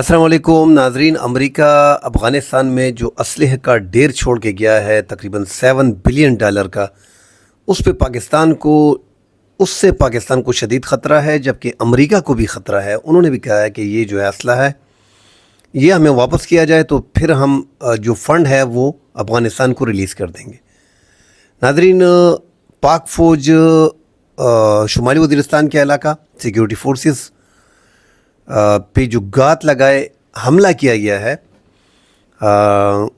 السلام علیکم ناظرین، امریکہ افغانستان میں جو اسلحے کا ڈھیر چھوڑ کے گیا ہے تقریباً $7 بلین کا، اس سے پاکستان کو شدید خطرہ ہے، جبکہ امریکہ کو بھی خطرہ ہے۔ انہوں نے بھی کہا ہے کہ یہ جو ہے اسلحہ ہے یہ ہمیں واپس کیا جائے تو پھر ہم جو فنڈ ہے وہ افغانستان کو ریلیز کر دیں گے۔ ناظرین، پاک فوج شمالی وزیرستان کے علاقہ سیکیورٹی فورسز پہ جو گات لگائے حملہ کیا گیا ہے،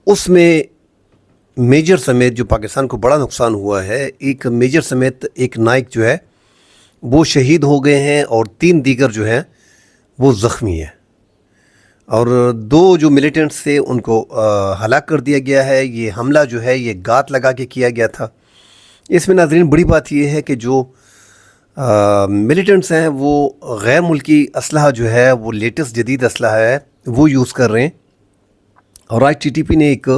اس میں میجر سمیت جو پاکستان کو بڑا نقصان ہوا ہے، ایک میجر سمیت ایک نائک جو ہے وہ شہید ہو گئے ہیں اور 3 دیگر جو ہیں وہ زخمی ہیں، اور 2 جو ملیٹنٹس تھے ان کو ہلاک کر دیا گیا ہے۔ یہ حملہ جو ہے یہ گات لگا کے کیا گیا تھا۔ اس میں ناظرین بڑی بات یہ ہے کہ جو ملیٹنٹس ہیں وہ غیر ملکی اسلحہ جو ہے وہ لیٹسٹ جدید اسلحہ ہے وہ یوز کر رہے ہیں، اور آج TTP نے ایک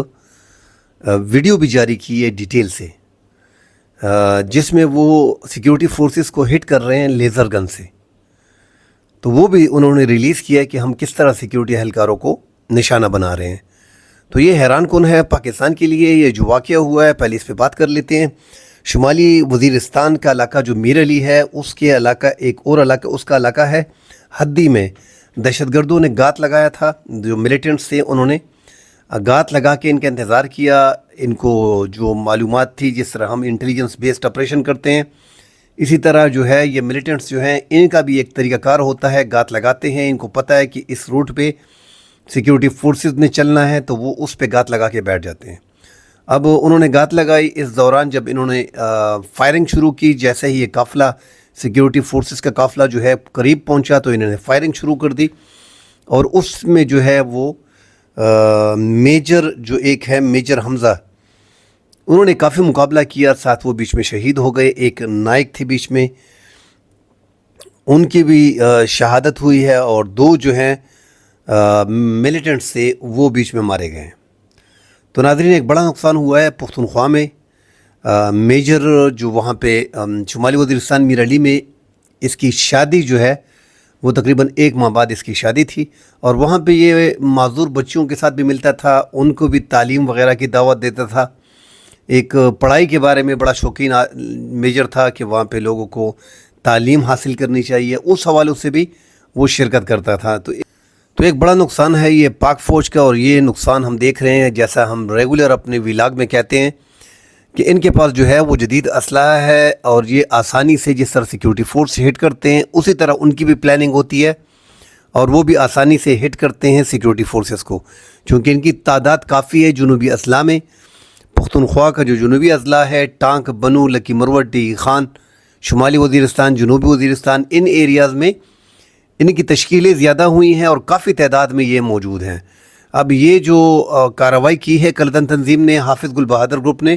ویڈیو بھی جاری کی ہے ڈیٹیل سے، جس میں وہ سیکیورٹی فورسز کو ہٹ کر رہے ہیں لیزر گن سے۔ تو وہ بھی انہوں نے ریلیز کیا ہے کہ ہم کس طرح سیکیورٹی اہلکاروں کو نشانہ بنا رہے ہیں۔ تو یہ حیران کن ہے پاکستان کے لیے، یہ جو واقعہ ہوا ہے پہلے اس پہ بات کر لیتے ہیں۔ شمالی وزیرستان کا علاقہ جو میر علی ہے، اس کے علاقہ ایک اور علاقہ، اس کا علاقہ ہے حدی میں دہشت گردوں نے گات لگایا تھا۔ جو ملیٹنٹس تھے انہوں نے گات لگا کے ان کا انتظار کیا، ان کو جو معلومات تھی، جس طرح ہم انٹیلیجنس بیسڈ آپریشن کرتے ہیں اسی طرح جو ہے یہ ملیٹنٹس جو ہیں ان کا بھی ایک طریقہ کار ہوتا ہے، گات لگاتے ہیں۔ ان کو پتہ ہے کہ اس روٹ پہ سیکیورٹی فورسز نے چلنا ہے تو وہ اس پہ گات لگا کے بیٹھ جاتے ہیں۔ اب انہوں نے گات لگائی، اس دوران جب انہوں نے فائرنگ شروع کی، جیسے ہی یہ قافلہ سیکیورٹی فورسز کا قافلہ جو ہے قریب پہنچا تو انہوں نے فائرنگ شروع کر دی، اور اس میں جو ہے وہ میجر جو ایک ہے میجر حمزہ، انہوں نے کافی مقابلہ کیا، ساتھ وہ بیچ میں شہید ہو گئے۔ ایک نائک تھے بیچ میں، ان کی بھی شہادت ہوئی ہے، اور 2 جو ہیں ملیٹنٹس سے وہ بیچ میں مارے گئے ہیں۔ تو ناظرین ایک بڑا نقصان ہوا ہے پختونخوا میں۔ میجر جو وہاں پہ شمالی وزیرستان میر علی میں اس کی شادی جو ہے وہ تقریباً 1 ماہ بعد اس کی شادی تھی، اور وہاں پہ یہ معذور بچیوں کے ساتھ بھی ملتا تھا، ان کو بھی تعلیم وغیرہ کی دعوت دیتا تھا۔ ایک پڑھائی کے بارے میں بڑا شوقین میجر تھا کہ وہاں پہ لوگوں کو تعلیم حاصل کرنی چاہیے، اس حوالے سے بھی وہ شرکت کرتا تھا۔ تو ایک بڑا نقصان ہے یہ پاک فوج کا، اور یہ نقصان ہم دیکھ رہے ہیں، جیسا ہم ریگولر اپنے ویلاگ میں کہتے ہیں کہ ان کے پاس جو ہے وہ جدید اسلحہ ہے، اور یہ آسانی سے جس طرح سیکیورٹی فورس ہٹ کرتے ہیں اسی طرح ان کی بھی پلاننگ ہوتی ہے، اور وہ بھی آسانی سے ہٹ کرتے ہیں سیکیورٹی فورسز کو، چونکہ ان کی تعداد کافی ہے۔ جنوبی اضلاع میں پختونخوا کا جو جنوبی اضلاع ہے، ٹانک، بنو، لکی مروت، ڈی خان، شمالی وزیرستان، جنوبی وزیرستان، ان ایریاز میں ان کی تشکیلیں زیادہ ہوئی ہیں اور کافی تعداد میں یہ موجود ہیں۔ اب یہ جو کارروائی کی ہے کلدن تنظیم نے، حافظ گل بہادر گروپ نے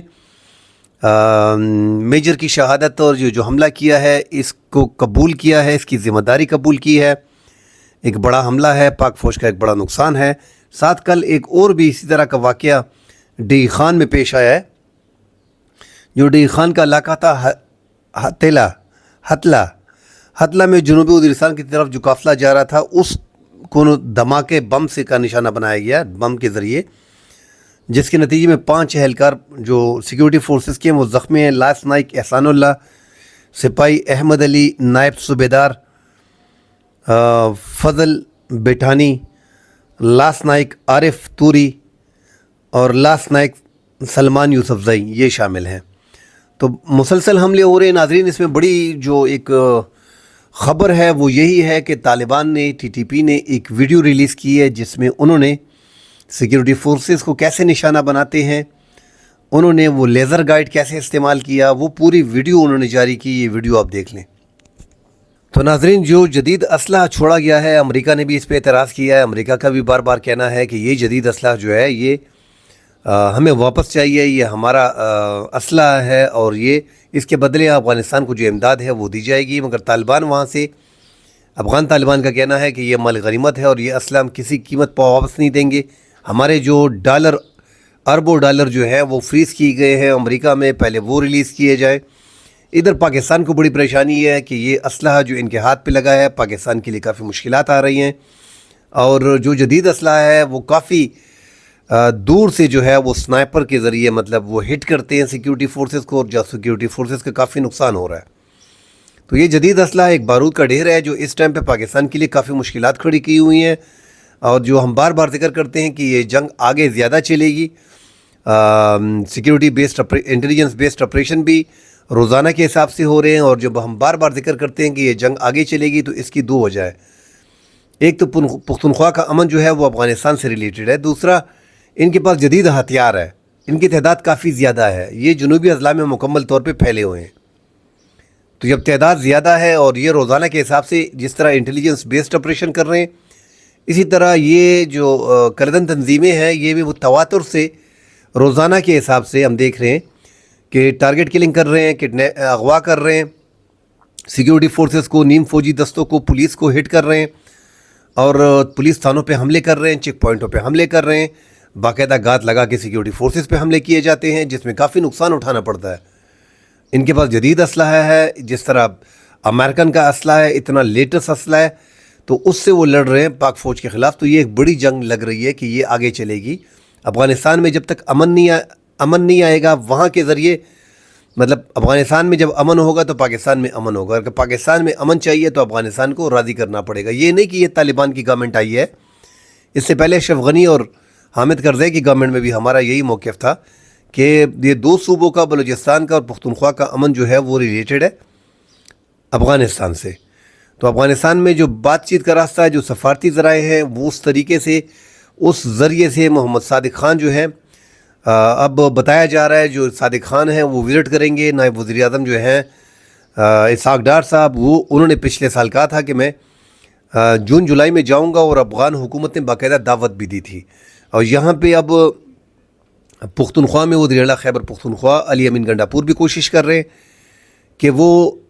میجر کی شہادت اور جو حملہ کیا ہے اس کو قبول کیا ہے، اس کی ذمہ داری قبول کی ہے۔ ایک بڑا حملہ ہے، پاک فوج کا ایک بڑا نقصان ہے۔ ساتھ کل ایک اور بھی اسی طرح کا واقعہ ڈی خان میں پیش آیا ہے۔ جو ڈی خان کا علاقہ تھا ہتلا میں جنوبی وزیرستان کی طرف جو قافلہ جا رہا تھا، اس کو دھماکے بم سے کا نشانہ بنایا گیا، بم کے ذریعے، جس کے نتیجے میں 5 اہلکار جو سیکیورٹی فورسز کے ہیں وہ زخمی ہیں۔ لاس نائک احسان اللہ، سپاہی احمد علی، نائب صوبیدار فضل بیٹھانی، لاس نائک عارف توری اور لاس نائک سلمان یوسفزئی یہ شامل ہیں۔ تو مسلسل حملے ہو رہے ہیں ناظرین۔ اس میں بڑی جو ایک خبر ہے وہ یہی ہے کہ طالبان نے، TTP نے ایک ویڈیو ریلیز کی ہے جس میں انہوں نے سیکیورٹی فورسز کو کیسے نشانہ بناتے ہیں، انہوں نے وہ لیزر گائیڈ کیسے استعمال کیا، وہ پوری ویڈیو انہوں نے جاری کی۔ یہ ویڈیو آپ دیکھ لیں۔ تو ناظرین جو جدید اسلحہ چھوڑا گیا ہے، امریکہ نے بھی اس پہ اعتراض کیا ہے۔ امریکہ کا بھی بار بار کہنا ہے کہ یہ جدید اسلحہ جو ہے یہ ہمیں واپس چاہیے، یہ ہمارا اسلحہ ہے، اور یہ اس کے بدلے افغانستان کو جو امداد ہے وہ دی جائے گی۔ مگر طالبان وہاں سے، افغان طالبان کا کہنا ہے کہ یہ مال غنیمت ہے اور یہ اسلحہ ہم کسی قیمت پر واپس نہیں دیں گے۔ ہمارے جو اربوں ڈالر جو ہے وہ فریز کیے گئے ہیں امریکہ میں، پہلے وہ ریلیز کیے جائیں۔ ادھر پاکستان کو بڑی پریشانی ہے کہ یہ اسلحہ جو ان کے ہاتھ پہ لگا ہے، پاکستان کے لیے کافی مشکلات آ رہی ہیں۔ اور جو جدید اسلحہ ہے وہ کافی دور سے جو ہے وہ سنائپر کے ذریعے مطلب وہ ہٹ کرتے ہیں سیکیورٹی فورسز کو، اور سیکیورٹی فورسز کا کافی نقصان ہو رہا ہے۔ تو یہ جدید اسلحہ ایک بارود کا ڈھیر ہے جو اس ٹائم پہ پاکستان کے لیے کافی مشکلات کھڑی کی ہوئی ہیں، اور جو ہم بار بار ذکر کرتے ہیں کہ یہ جنگ آگے زیادہ چلے گی۔ Security based intelligence based operation بھی روزانہ کے حساب سے ہو رہے ہیں، اور جب ہم بار بار ذکر کرتے ہیں کہ یہ جنگ آگے چلے گی تو اس کی دو وجہ ہے۔ ایک تو پختونخوا کا امن جو ہے وہ افغانستان سے ریلیٹڈ ہے، دوسرا ان کے پاس جدید ہتھیار ہے، ان کی تعداد کافی زیادہ ہے، یہ جنوبی اضلاع میں مکمل طور پہ پھیلے ہوئے ہیں۔ تو جب تعداد زیادہ ہے اور یہ روزانہ کے حساب سے جس طرح انٹیلیجنس بیسڈ آپریشن کر رہے ہیں، اسی طرح یہ جو کردن تنظیمیں ہیں یہ بھی وہ تواتر سے روزانہ کے حساب سے ہم دیکھ رہے ہیں کہ ٹارگٹ کلنگ کر رہے ہیں، اغوا کر رہے ہیں، سیکیورٹی فورسز کو، نیم فوجی دستوں کو، پولیس کو ہٹ کر رہے ہیں، اور پولیس تھانوں پہ حملے کر رہے ہیں، چیک پوائنٹوں پہ حملے کر رہے ہیں، باقاعدہ گات لگا کے سیکیورٹی فورسز پہ حملے کیے جاتے ہیں جس میں کافی نقصان اٹھانا پڑتا ہے۔ ان کے پاس جدید اسلحہ ہے، جس طرح امریکن کا اسلحہ ہے، اتنا لیٹسٹ اسلحہ ہے، تو اس سے وہ لڑ رہے ہیں پاک فوج کے خلاف۔ تو یہ ایک بڑی جنگ لگ رہی ہے کہ یہ آگے چلے گی افغانستان میں۔ جب تک امن نہیں آئے گا وہاں کے ذریعے، مطلب افغانستان میں جب امن ہوگا تو پاکستان میں امن ہوگا، اگر پاکستان میں امن چاہیے تو افغانستان کو راضی کرنا پڑے گا۔ یہ نہیں کہ یہ طالبان کی گورنمنٹ آئی ہے، اس سے پہلے اشرف غنی اور حامد کرزئی کی گورنمنٹ میں بھی ہمارا یہی موقف تھا کہ یہ دو صوبوں کا، بلوچستان کا اور پختونخوا کا امن جو ہے وہ ریلیٹڈ ہے افغانستان سے۔ تو افغانستان میں جو بات چیت کا راستہ ہے، جو سفارتی ذرائع ہیں، وہ اس طریقے سے، اس ذریعے سے محمد صادق خان جو ہیں، اب بتایا جا رہا ہے جو صادق خان ہیں وہ وزٹ کریں گے۔ نائب وزیر اعظم جو ہیں اسحاق ڈار صاحب، انہوں نے پچھلے سال کہا تھا کہ میں جون جولائی میں جاؤں گا، اور افغان حکومت نے باقاعدہ دعوت بھی دی تھی۔ اور یہاں پہ اب پختونخوا میں وزیر اعلیٰ خیبر پختونخوا علی امین گنڈاپور بھی کوشش کر رہے ہیں کہ وہ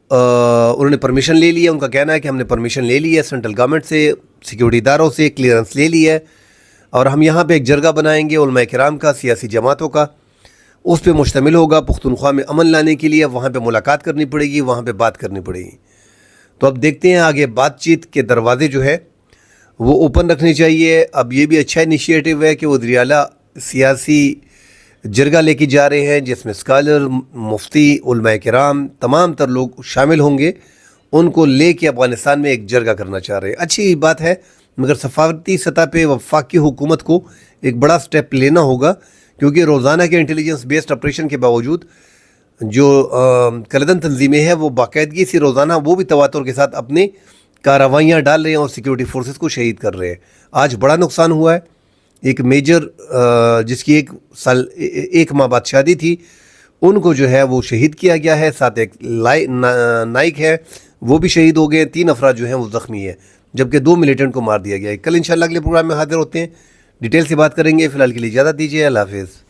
انہوں نے پرمیشن لے لی ہے، ان کا کہنا ہے کہ ہم نے پرمیشن لے لی ہے سینٹرل گورنمنٹ سے، سیکیورٹی اداروں سے کلیئرنس لے لی ہے، اور ہم یہاں پہ ایک جرگہ بنائیں گے علماء کرام کا، سیاسی جماعتوں کا، اس پہ مشتمل ہوگا۔ پختونخوا میں امن لانے کے لیے وہاں پہ ملاقات کرنی پڑے گی، وہاں پہ بات کرنی پڑے گی۔ تو اب دیکھتے ہیں آگے بات چیت کے دروازے جو ہے وہ اوپن رکھنے چاہیے۔ اب یہ بھی اچھا انیشیٹو ہے کہ وزیر اعلیٰ سیاسی جرگہ لے کے جا رہے ہیں جس میں اسکالر، مفتی، علماء کرام، تمام تر لوگ شامل ہوں گے، ان کو لے کے افغانستان میں ایک جرگہ کرنا چاہ رہے ہیں۔ اچھی بات ہے، مگر سفارتی سطح پہ وفاقی حکومت کو ایک بڑا سٹیپ لینا ہوگا، کیونکہ روزانہ کے انٹیلیجنس بیسڈ آپریشن کے باوجود جو کلدن تنظیمیں ہیں وہ باقاعدگی سے روزانہ وہ بھی تواتر کے ساتھ اپنی کارروائیاں ڈال رہے ہیں اور سیکیورٹی فورسز کو شہید کر رہے ہیں۔ آج بڑا نقصان ہوا ہے، ایک میجر جس کی ایک ماہ بعد شادی تھی، ان کو جو ہے وہ شہید کیا گیا ہے، ساتھ ایک نائک ہے وہ بھی شہید ہو گئے، 3 افراد جو ہیں وہ زخمی ہے، جبکہ 2 ملیٹنٹ کو مار دیا گیا ہے۔ کل انشاءاللہ اگلے پروگرام میں حاضر ہوتے ہیں، ڈیٹیل سے بات کریں گے۔ فی الحال کے لیے اجازت دیجیے، اللہ حافظ۔